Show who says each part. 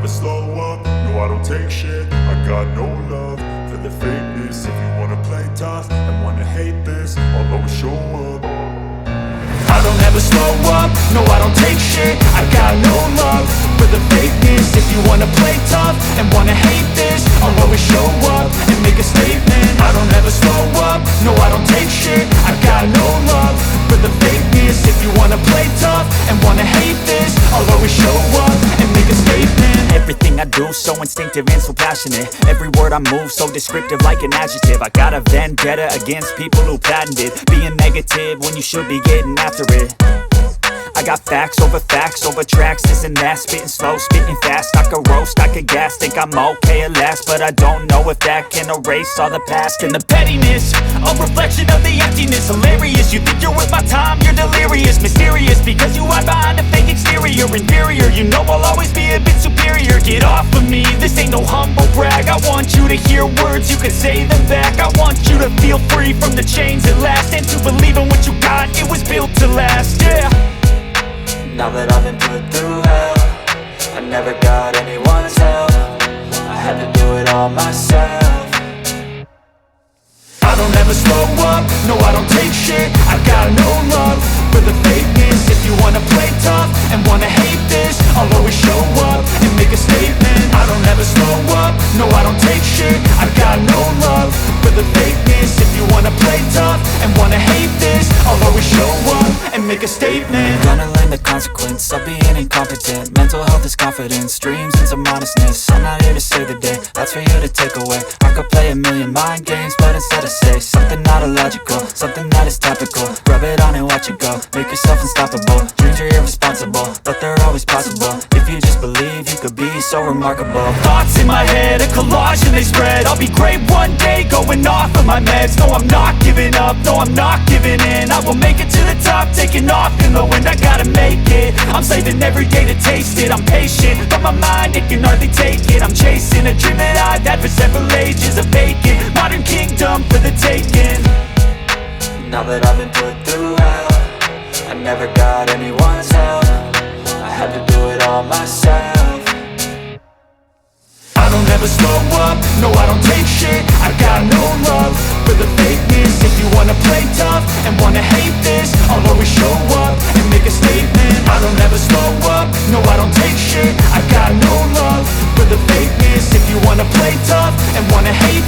Speaker 1: slow up, no I don't take shit. I got no love for the fakeness. If you wanna play tough and wanna hate this, I'll always show up. I don't ever slow up, no I don't take shit. I got no love for the fakeness. If you wanna play tough and wanna hate this, I'll always show up and make a statement. I don't ever slow up, no I don't take shit. I got no love for the fakeness. If you wanna play tough and wanna hate this, I'll always show up and make a statement.
Speaker 2: Everything I do so instinctive and so passionate. Every word I move so descriptive like an adjective. I got a vendetta against people who patented being negative when you should be getting after it. I got facts over tracks, this and that. Spitting slow, spitting fast, I could roast, I could gas. Think I'm okay at last, but I don't know if that can erase all the past. And the pettiness, a reflection of the emptiness. Hilarious, you think you're worth my time, you're delirious. Mysterious, because you hide behind a fake exterior. Inferior, you know I'll always be a bit superior. Get off of me, this ain't no humble brag. I want you to hear words, you can say them back. I want you to feel free from the chains at last, and to believe in what you got, it was built to last, yeah.
Speaker 3: Now that I've been put through hell, I never got anyone's help. I had to do it all myself.
Speaker 1: I don't ever slow up, no I don't take shit. I got no love for the fakeness. If you wanna play tough and wanna hate this, I'll always show up and make a statement. I don't ever slow up, no I don't take shit. I got no love for the fakeness. If you wanna play tough and wanna hate this, I'll always show up and make a statement.
Speaker 3: Gonna learn the consequence of being incompetent. Mental health is confidence, dreams and some honestness. I'm not here to save the day, that's for you to take away. I could play a million mind games, but instead I say something not illogical, something that is topical. Rub it on and watch it go, make yourself unstoppable. Dreams are irresponsible, but they're always possible. If you just believe, you could be so remarkable.
Speaker 2: Thoughts in my head, a collage and they spread. I'll be great one day, going off of my meds. No, I'm not giving up, no, I'm not giving in. I will make it to the top, taking off in the wind. I gotta make it, I'm saving every day to taste it. I'm patient, but my mind, it can hardly take it. I'm chasing a dream that I've had for several ages. A vacant, modern kingdom for the taking.
Speaker 3: Now that I've been put through hell, I never got anyone's help. I had to do it all myself.
Speaker 1: I don't ever slow up, no I don't take shit. I got no love for the fakeness. If you wanna play tough and wanna hate this, I'll always show up and make a statement. I don't ever slow up, no I don't take shit. I got no love for the fakeness. If you wanna play tough and wanna hate